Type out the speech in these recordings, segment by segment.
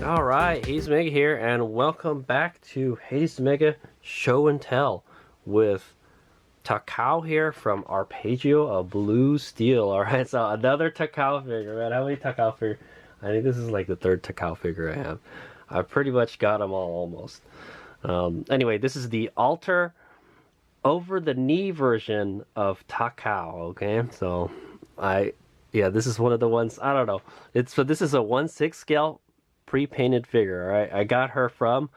Alright, Hades Mega here, and welcome back to Hades Mega Show and Tell with Takao here from Arpeggio of Blue Steel. Alright, so another Takao figure, man. How many Takao figures? I think this is like the third Takao figure I have. I've pretty much got them all almost. Anyway, this is the altar over the knee version of Takao, okay? So, this is one of the ones, I don't know. This is a 1/6 scale pre-painted figure. All right, I got her from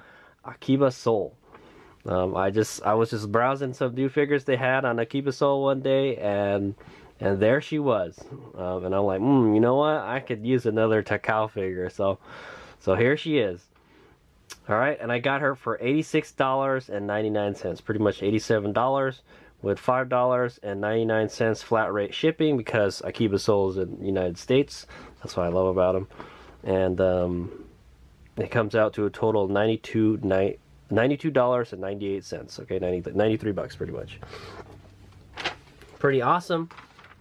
Akiba Soul. I was just browsing some new figures they had on Akiba Soul one day, and there she was. And I'm like, you know what? I could use another Takao figure. So here she is. All right, and I got her for $86.99, pretty much $87, with $5.99 flat rate shipping because Akiba Soul is in the United States. That's what I love about them. And it comes out to a total of $92.98. Okay, 93 bucks pretty much. Pretty awesome.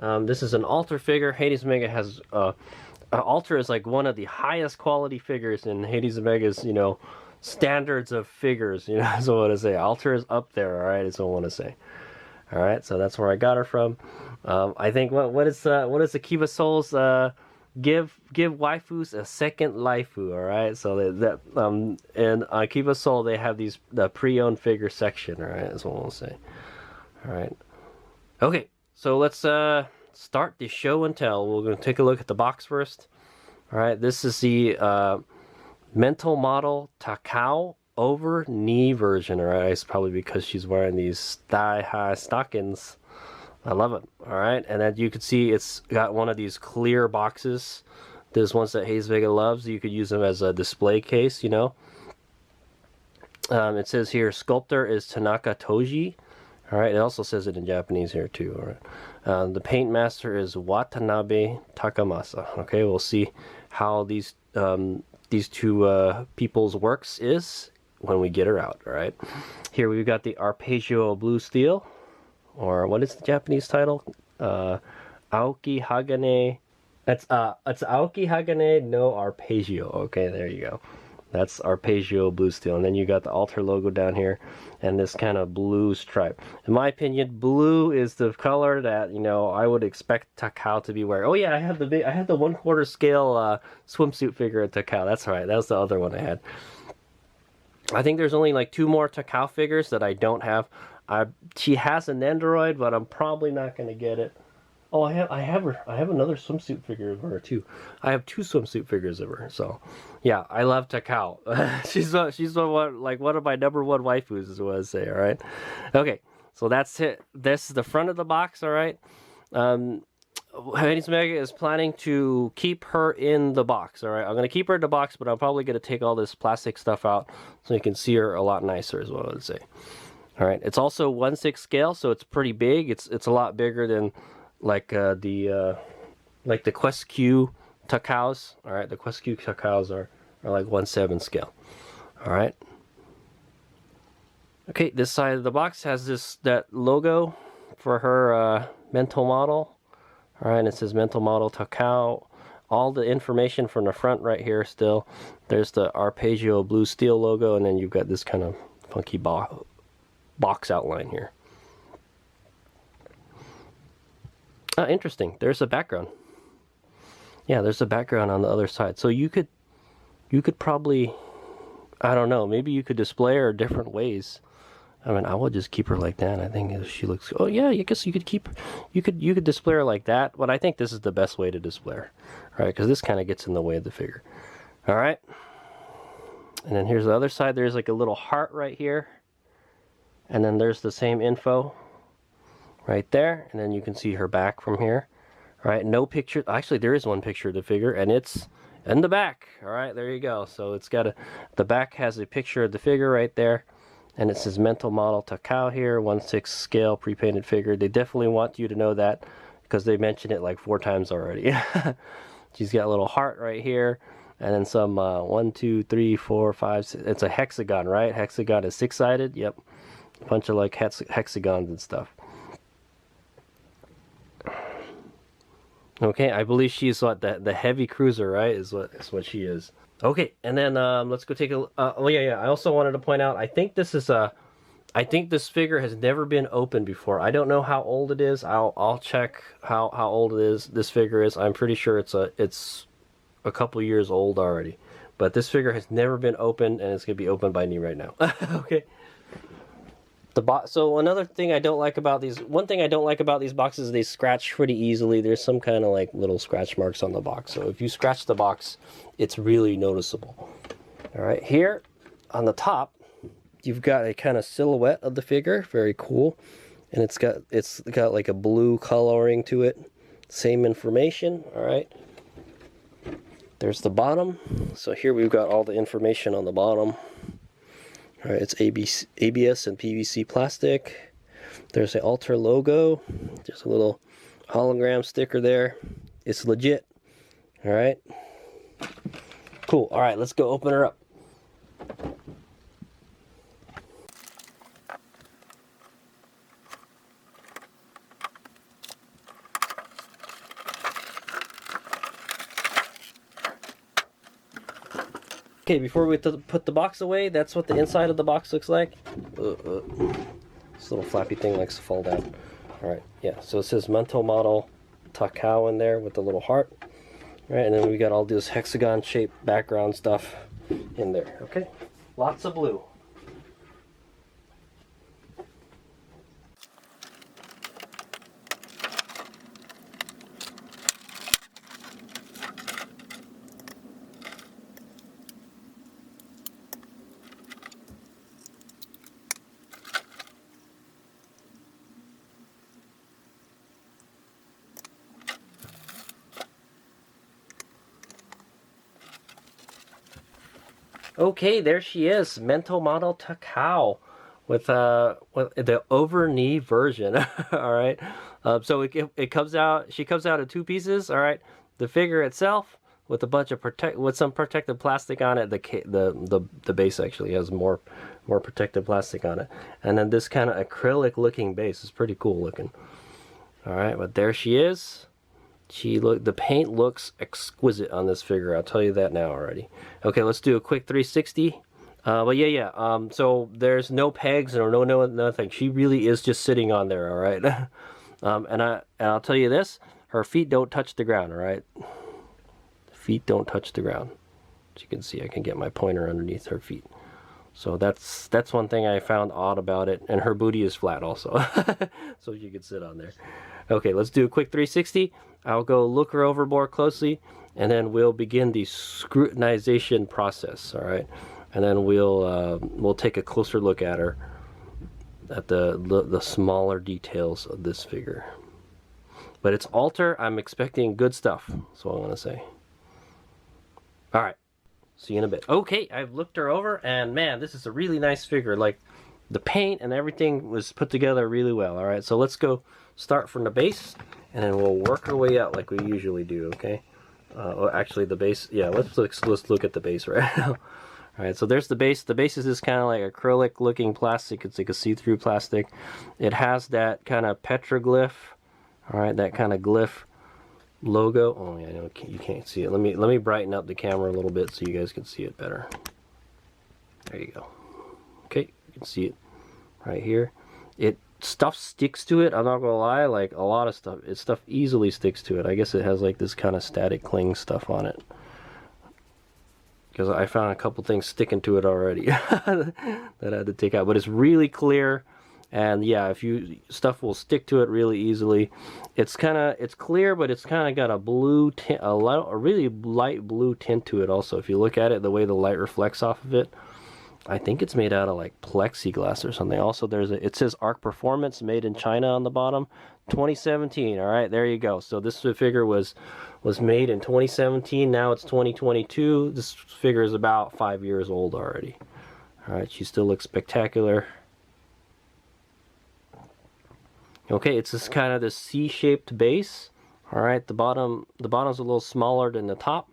This is an altar figure. Hades Mega has altar is like one of the highest quality figures in Hades Mega's, standards of figures. That's what I want to say. Altar is up there. All right, is what I want to say. All right, so that's where I got her from. I think what is Akiba Soul's give waifus a second laifu, all right? So in Akiba Soul they have the pre-owned figure section, all right? That's what we'll say. All right. Okay, so let's start the show and tell. We're going to take a look at the box first. All right, this is the mental model Takao over knee version, all right? It's probably because she's wearing these thigh-high stockings. I love it. All right, and then you can see it's got one of these clear boxes. There's ones that Hades Mega loves. You could use them as a display case. It says here sculptor is Tanaka Toji. All right, it also says it in Japanese here too. All right, the paint master is Watanabe Takamasa. Okay, we'll see how these two people's works is when we get her out. All right, here we've got the Arpeggio of Blue Steel. Or what is the Japanese title? Aoki Hagane. It's Aoki Hagane no Arpeggio. Okay, there you go. That's Arpeggio Blue Steel. And then you got the altar logo down here and this kind of blue stripe. In my opinion, blue is the color that, I would expect Takao to be wearing. Oh yeah, I have the 1/4 scale swimsuit figure of Takao. That's right. That was the other one I had. I think there's only like 2 more Takao figures that I don't have. She has an Android, but I'm probably not going to get it. Oh, I have her. I have another swimsuit figure of her too. I have 2 swimsuit figures of her. So, yeah, I love Takao. she's one of my #1 waifus, is what I say. All right. Okay, so that's it. This is the front of the box. All right. Hades Mega is planning to keep her in the box. All right. I'm going to keep her in the box, but I'm probably going to take all this plastic stuff out so you can see her a lot nicer, is what I would say. All right, it's also 1/6 scale, so it's pretty big. It's a lot bigger than like the Quest Q Takaos. All right, the Quest Q Takaos are like 1/7 scale. All right. Okay, this side of the box has that logo for her mental model. All right, and it says mental model Takao. All the information from the front right here still. There's the Arpeggio Blue Steel logo, and then you've got this kind of funky box outline here. Interesting. There's a background. Yeah, there's a background on the other side. So you could probably, I don't know, maybe you could display her different ways. I mean, I would just keep her like that. I think she looks. Oh yeah, I guess you could display her like that. But I think this is the best way to display her, right? Because this kind of gets in the way of the figure. All right. And then here's the other side. There's like a little heart right here. And then there's the same info right there. And then you can see her back from here. All right, no picture. Actually, there is one picture of the figure, and it's in the back. All right, there you go. So it's got the back has a picture of the figure right there. And it says mental model Takao here, 1/6 scale pre-painted figure. They definitely want you to know that because they mentioned it like 4 times already. She's got a little heart right here. And then some 1, 2, 3, 4, 5, 6. It's a hexagon, right? Hexagon is 6-sided. Yep. A bunch of like hexagons and stuff. Okay, I believe she's what, the heavy cruiser, right? Is what she is. Okay, and then let's go take a. Oh yeah. I also wanted to point out. I think this is a. I think this figure has never been opened before. I don't know how old it is. I'll check how old it is. This figure is. I'm pretty sure it's a couple years old already. But this figure has never been opened, and it's gonna be opened by me right now. Okay. So another thing I don't like about these, one thing I don't like about these boxes is they scratch pretty easily. There's some kind of like little scratch marks on the box. So if you scratch the box, it's really noticeable. All right, here on the top, you've got a kind of silhouette of the figure, very cool. And it's got like a blue coloring to it. Same information, all right. There's the bottom. So here we've got all the information on the bottom. All right, it's ABS and PVC plastic. There's an Alter logo. There's a little hologram sticker there. It's legit. All right. Cool. All right, let's go open her up. Okay, before we put the box away, that's what the inside of the box looks like. This little flappy thing likes to fall down. Alright, yeah, so it says mental model Takao in there with the little heart. Alright, and then we got all this hexagon shaped background stuff in there, okay? Lots of blue. Okay, there she is, mental model Takao, with the over knee version. All right, so it comes out. She comes out in two pieces. All right, the figure itself with a bunch of some protective plastic on it. The base actually has more protective plastic on it, and then this kind of acrylic looking base is pretty cool looking. All right, but there she is. The paint looks exquisite on this figure. I'll tell you that now already. Okay, let's do a quick 360. But yeah. So there's no pegs or nothing. She really is just sitting on there. All right. And I'll tell you this: her feet don't touch the ground. All right. Feet don't touch the ground. As you can see, I can get my pointer underneath her feet. So that's one thing I found odd about it. And her booty is flat also, so you can sit on there. Okay, let's do a quick 360. I'll go look her over more closely, and then we'll begin the scrutinization process. All right, and then we'll take a closer look at her, at the smaller details of this figure. But it's Alter. I'm expecting good stuff. That's what I want to say. All right, see you in a bit. Okay, I've looked her over, and man, this is a really nice figure. Like, the paint and everything was put together really well. All right, so let's go start from the base, and then we'll work our way out like we usually do. Okay. Well, actually, the base. Yeah, let's look at the base right now. All right, so there's the base. The base is this kind of like acrylic-looking plastic. It's like a see-through plastic. It has that kind of petroglyph. All right, that kind of glyph logo. Oh yeah, no, you can't see it. Let me brighten up the camera a little bit so you guys can see it better. There you go. Okay, you can see it right here. Stuff sticks to it. I'm not gonna lie, like a lot of stuff easily sticks to it. I guess it has like this kind of static cling stuff on it, because I found a couple things sticking to it already that I had to take out. But it's really clear, and yeah, stuff will stick to it really easily. It's clear, but it's kind of got a blue tint, a really light blue tint to it. Also, if you look at it, the way the light reflects off of it. I think it's made out of like plexiglass or something. Also, it says Arc Performance, made in China on the bottom, 2017. All right, there you go. So this figure was made in 2017. Now it's 2022. This figure is about 5 years old already. All right, she still looks spectacular. Okay, it's this kind of this C-shaped base. All right, the bottom's a little smaller than the top.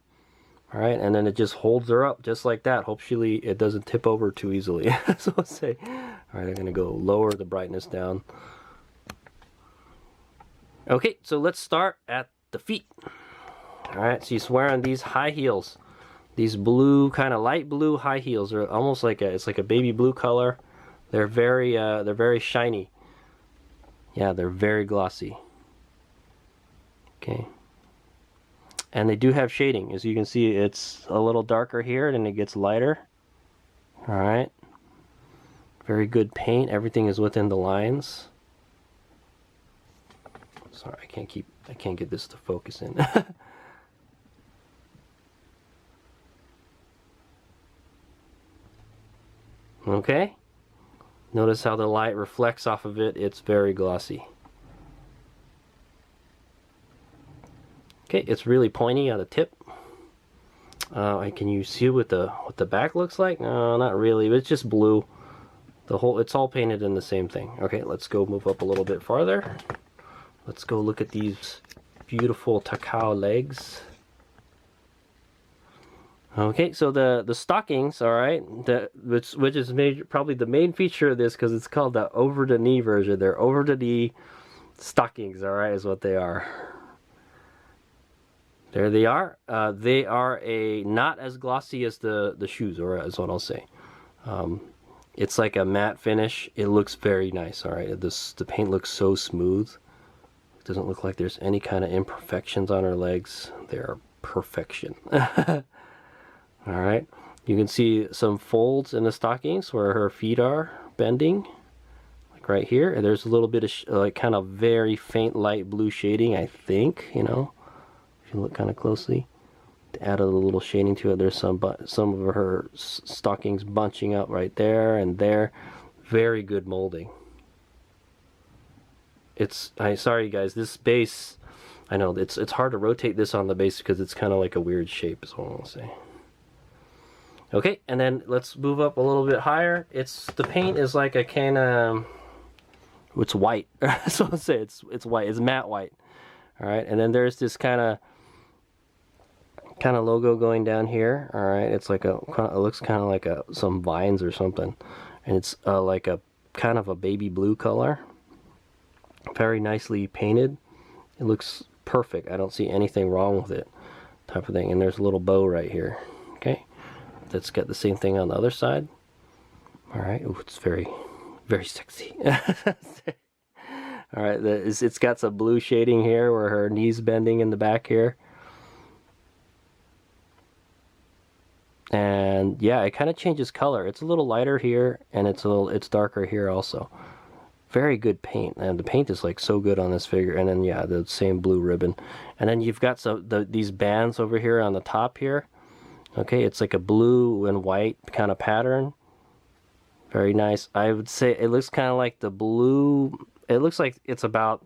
All right, and then it just holds her up just like that. Hopefully it doesn't tip over too easily. So let's say, all right, I'm gonna go lower the brightness down. Okay, so let's start at the feet. All right, she's wearing these high heels. These blue, kind of light blue high heels. They're almost like it's like a baby blue color. They're very shiny. Yeah, they're very glossy. Okay. And they do have shading. As you can see, it's a little darker here and it gets lighter. All right. Very good paint. Everything is within the lines. Sorry, I can't get this to focus in. Okay. Notice how the light reflects off of it. It's very glossy. Okay, it's really pointy on the tip. Can you see what the back looks like? No, not really. It's just blue. It's all painted in the same thing. Okay, let's go move up a little bit farther. Let's go look at these beautiful Takao legs. Okay, so the stockings, all right, which is probably the main feature of this, because it's called the over the knee version. They're over the knee stockings, all right, is what they are. There they are. They are not as glossy as the shoes, or is what I'll say. It's like a matte finish. It looks very nice. All right, the paint looks so smooth. It doesn't look like there's any kind of imperfections on her legs. They are perfection. All right, you can see some folds in the stockings where her feet are bending, like right here. And there's a little bit of like kind of very faint light blue shading, I think. You know, if you look kind of closely, to add a little shading to it. There's some of her stockings bunching up right there and there. Very good molding. Sorry guys, this base, I know it's hard to rotate this on the base because it's kind of like a weird shape, is what I want to say. Okay, and then let's move up a little bit higher. The paint is like a kind of, it's white. So I'll say it's white. It's matte white. All right, and then there's this kind of logo going down here. All right, it's like it looks kind of like some vines or something, and it's like a kind of a baby blue color. Very nicely painted. It looks perfect. I don't see anything wrong with it, type of thing. And there's a little bow right here. Okay. Let's get the same thing on the other side. All right. Ooh, it's very, very sexy. All right. It's got some blue shading here where her knees bending in the back here. And yeah, it kind of changes color. It's a little lighter here, and it's darker here also. Very good paint, and the paint is like so good on this figure. And then yeah, the same blue ribbon. And then you've got these bands over here on the top here. Okay, it's like a blue and white kind of pattern. Very nice. I would say it looks kind of like the blue. It looks like it's about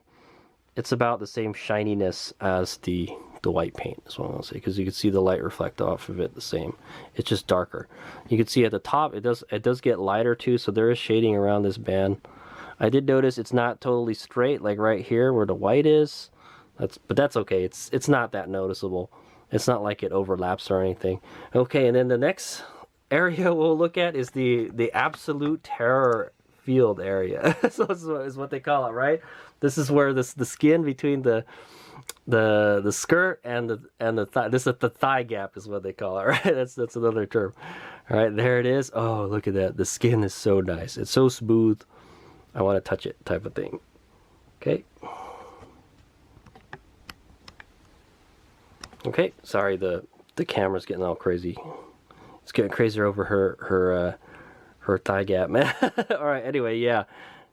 the same shininess as the white paint, is what I'll say, because you can see the light reflect off of it the same. It's just darker. You can see at the top it does get lighter too, so there is shading around this band. I did notice it's not totally straight, like right here where the white is. But that's okay. It's not that noticeable. It's not like it overlaps or anything. Okay, and then the next area we'll look at is the absolute terror field area. So is what they call it, right? This is where the skin between the skirt and the thigh. This is the thigh gap, is what they call it, right? That's another term. All right, there it is. Oh, look at that. The skin is so nice. It's so smooth. I want to touch it, type of thing. Okay. Okay, sorry, the camera's getting all crazy. It's getting crazier over her thigh gap, man. All right, anyway, yeah,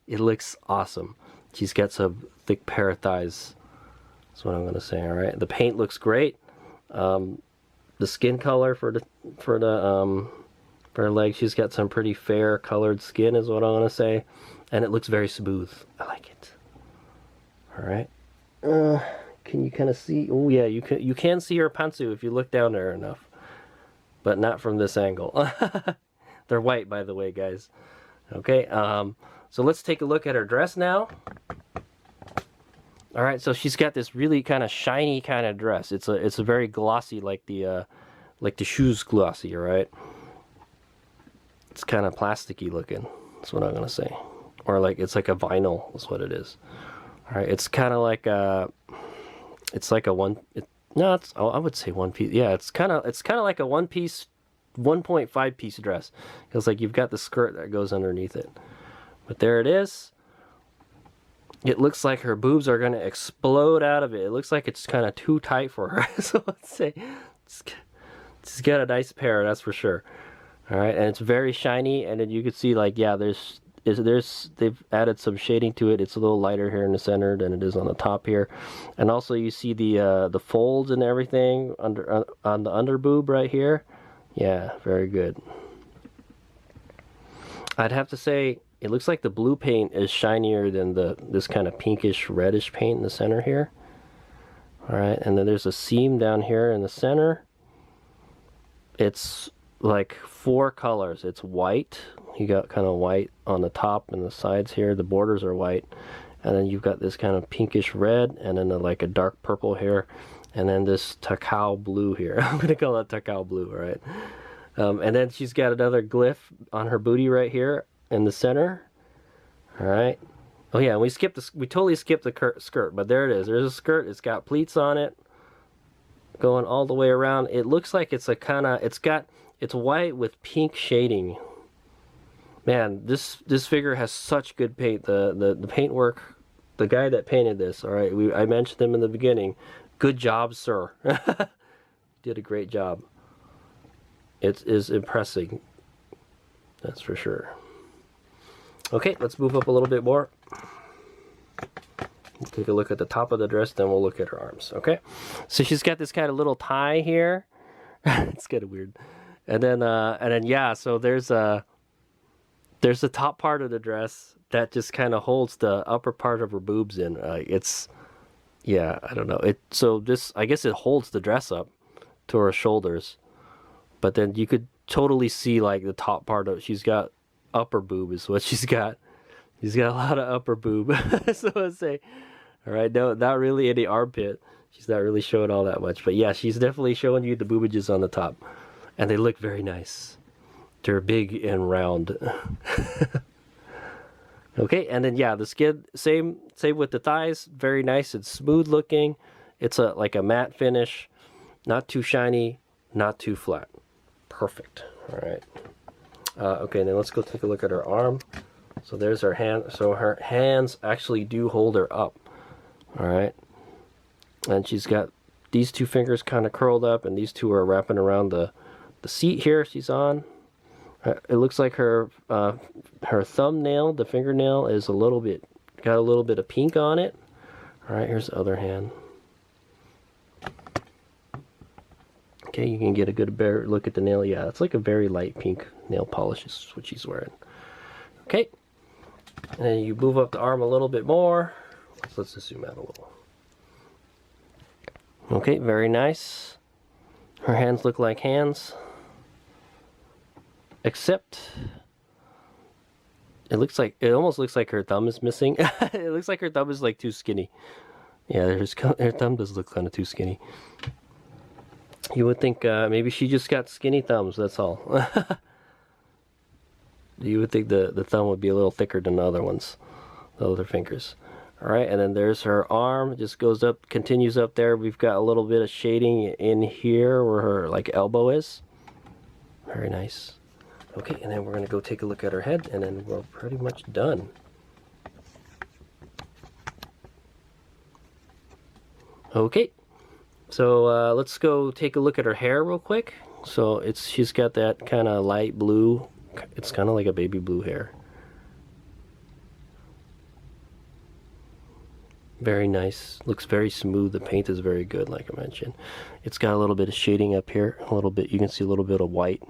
it looks awesome. She's got some thick pair of thighs. That's what I'm gonna say. All right, the paint looks great. The skin color for her legs, she's got some pretty fair colored skin, is what I'm gonna say, and it looks very smooth. I like it. All right. Can you kind of see? Oh yeah, you can see her pantsu if you look down there enough, but not from this angle. They're white, by the way, guys. Okay, so let's take a look at her dress now. All right, so she's got this really kind of shiny kind of dress. It's a very glossy, like the shoes glossy, all right? It's kind of plasticky looking. That's what I'm gonna say, or like it's like a vinyl is what it is. All right, it's kind of like It's like a one. No, it's, oh, I would say one piece. Yeah, it's kind of like a one piece, 1.5 piece dress. Because like you've got the skirt that goes underneath it. But there it is. It looks like her boobs are gonna explode out of it. It looks like it's kind of too tight for her. So let's say it's got a nice pair, that's for sure. All right, and it's very shiny, and then you can see like, yeah, they've added some shading to it. It's a little lighter here in the center than it is on the top here, and also you see the folds and everything under on the under boob right here. Yeah, very good. I'd have to say it looks like the blue paint is shinier than this kind of pinkish reddish paint in the center here. All right, and then there's a seam down here in the center. It's like 4 colors. It's white. You got kind of white on the top and the sides here. The borders are white. And then you've got this kind of pinkish red, and then like a dark purple here. And then this Takao blue here. I'm going to call it Takao blue, all right? And then she's got another glyph on her booty right here in the center. All right. Oh yeah, and we totally skipped the skirt, but there it is. There's a skirt. It's got pleats on it, going all the way around. It looks like it's a kind of, it's white with pink shading. Man, this figure has such good paint. The paint work, the guy that painted this, all right, I mentioned him in the beginning. Good job, sir. Did a great job. It is impressive. That's for sure. Okay, let's move up a little bit more. Take a look at the top of the dress, then we'll look at her arms. Okay, so she's got this kind of little tie here. It's kind of weird. And then yeah, so there's the top part of the dress that just kind of holds the upper part of her boobs in. It's, yeah, I don't know. So this, I guess it holds the dress up to her shoulders, but then you could totally see like the top part of, she's got upper boob is what she's got. She's got a lot of upper boob. So I'd say, all right, no, not really any armpit. She's not really showing all that much, but yeah, she's definitely showing you the boobages on the top, and they look very nice. They're big and round. Okay, and then yeah, the skin, same with the thighs, very nice and smooth looking. It's like a matte finish, not too shiny, not too flat. Perfect. All right. Okay, then let's go take a look at her arm. So there's her hand. So her hands actually do hold her up. All right, and she's got these 2 fingers kind of curled up, and these 2 are wrapping around the seat here she's on. It looks like her thumbnail, the fingernail, is got a little bit of pink on it. All right, here's the other hand. Okay, you can get a good better look at the nail. Yeah, it's like a very light pink nail polish is what she's wearing. Okay, and then you move up the arm a little bit more. Let's just zoom out a little. Okay, very nice. Her hands look like hands, except it almost looks like her thumb is missing. It looks like her thumb is like too skinny. Yeah, her thumb does look kind of too skinny. You would think maybe she just got skinny thumbs, that's all. You would think the thumb would be a little thicker than the other ones, the other fingers. All right, and then there's her arm. It just goes up, continues up there. We've got a little bit of shading in here where her like elbow is. Very nice. Okay, and then we're gonna go take a look at her head, and then we're pretty much done. Okay, so let's go take a look at her hair real quick. So she's got that kind of light blue. It's kind of like a baby blue hair. Very nice. Looks very smooth. The paint is very good, like I mentioned. It's got a little bit of shading up here. A little bit. You can see a little bit of white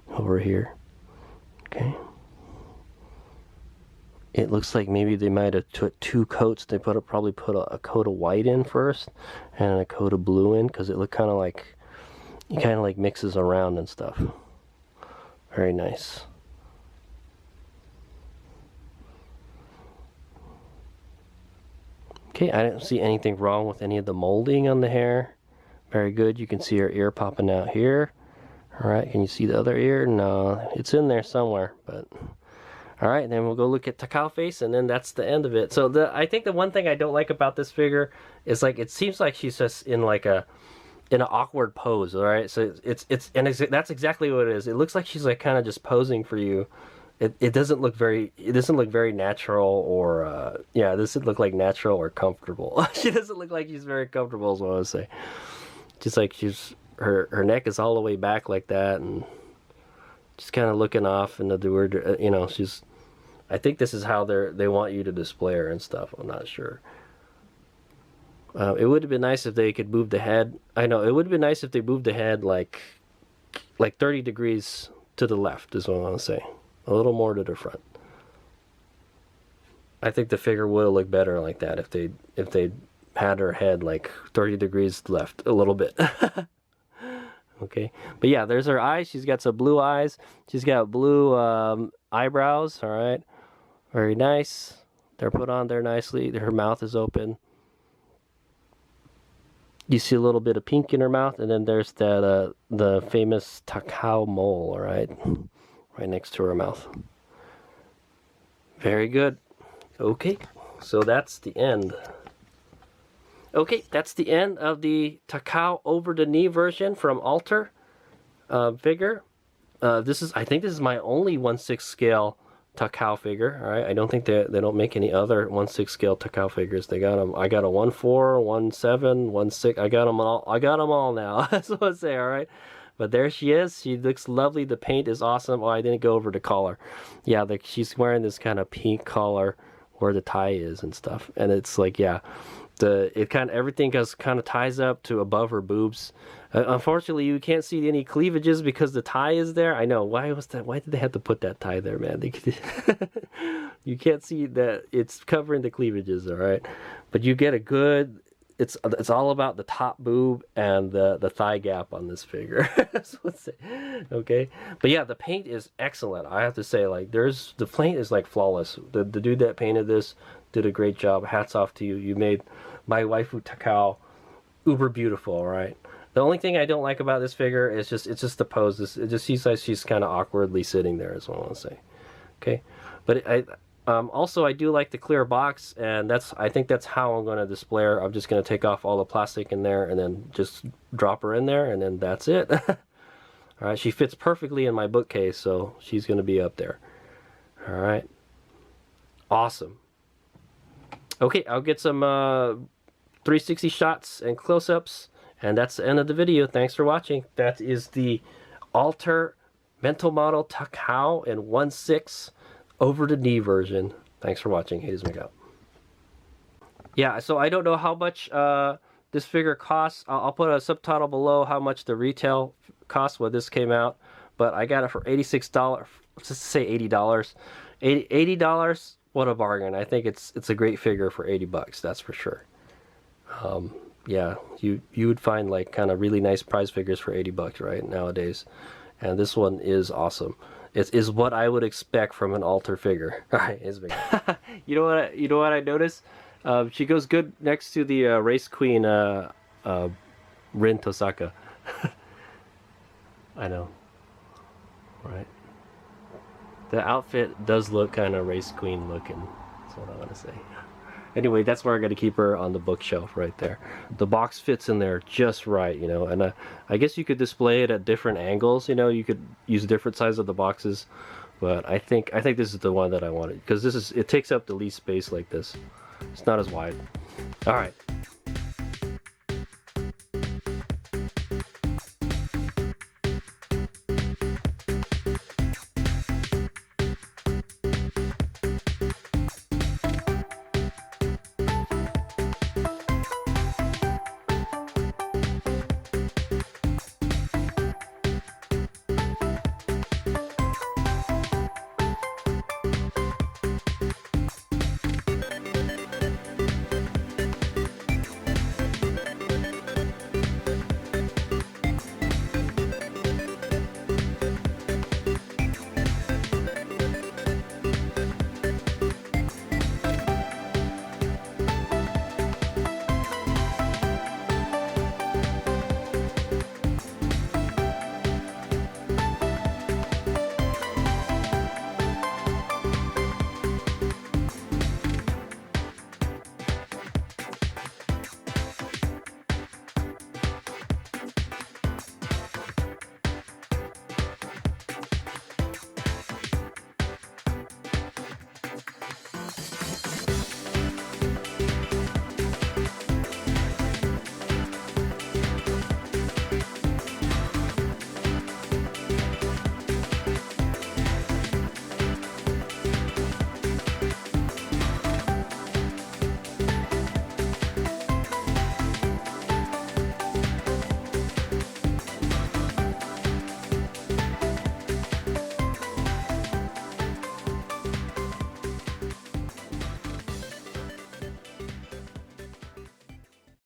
over here. Okay. It looks like maybe they might have put 2 coats. They probably put a coat of white in first and a coat of blue in, because it looked kind of like, it kind of like mixes around and stuff. Very nice. Okay, I don't see anything wrong with any of the molding on the hair. Very good. You can see her ear popping out here. All right, can you see the other ear? No, it's in there somewhere, but All right, and then we'll go look at Takao face, and then that's the end of it. So I think the one thing I don't like about this figure is like it seems like she's just in like an awkward pose. All right, so that's exactly what it is. It looks like she's like kind of just posing for you. It doesn't look very natural, or yeah, it doesn't look like natural or comfortable. She doesn't look like she's very comfortable, is what I would say. Just like her neck is all the way back like that, and just kind of looking off into the word. You know, I think this is how they want you to display her and stuff. I'm not sure. It would have been nice if they could move the head. I know it would have been nice if they moved the head like 30 degrees to the left, is what I want to say. A little more to the front. I think the figure would have looked better like that if they had her head like 30 degrees left a little bit. Okay, but yeah, there's her eyes. She's got some blue eyes. She's got blue eyebrows. All right, very nice. They're put on there nicely. Her mouth is open. You see a little bit of pink in her mouth, and then there's that the famous Takao mole. All right. Right next to her mouth. Very good. Okay, so that's the end. Okay, that's the end of the Takao over the knee version from Alter figure. I think this is my only 1/6 scale Takao figure. All right, I don't think they don't make any other 1/6 scale Takao figures. They got them. I got a 1/4, 1/7, 1/6. I got them all. I got them all now. That's what I say. All right. But there she is. She looks lovely. The paint is awesome. Oh, I didn't go over the collar. Yeah, she's wearing this kind of pink collar where the tie is and stuff. And it's like, yeah, everything kind of ties up to above her boobs. Unfortunately, you can't see any cleavages because the tie is there. I know. Why was that? Why did they have to put that tie there, man? You can't see that it's covering the cleavages, all right? But you get a good. It's all about the top boob and the thigh gap on this figure. Okay, but yeah, the paint is excellent. I have to say, like, the paint is like flawless. The dude that painted this did a great job. Hats off to you. You made my waifu Takao uber beautiful. All right. The only thing I don't like about this figure is it's just the pose. It just seems like she's kind of awkwardly sitting there, is what I want to say. Okay, but also, I do like the clear box, and I think that's how I'm going to display her. I'm just going to take off all the plastic in there and then just drop her in there, and then that's it. All right, she fits perfectly in my bookcase, so she's going to be up there. All right, awesome. Okay, I'll get some 360 shots and close-ups, and that's the end of the video. Thanks for watching. That is the Alter Mental Model Takao in 1/6 over the knee version. Thanks for watching. Hades Make Out. Yeah, so I don't know how much this figure costs. I'll put a subtitle below how much the retail cost when this came out. But I got it for $86. Let's just say $80. $80. What a bargain. I think it's a great figure for $80. That's for sure. Yeah, you would find like kind of really nice prize figures for $80 right nowadays. And this one is awesome. It is what I would expect from an Alter figure. All right, it's big. You know what I noticed? She goes good next to the race queen Rin Tosaka. I know, right? The outfit does look kind of race queen looking. That's what I want to say. Anyway, that's where I got to keep her on the bookshelf right there. The box fits in there just right, you know. And I guess you could display it at different angles, you know. You could use different sizes of the boxes, but I think this is the one that I wanted because it takes up the least space like this. It's not as wide. All right.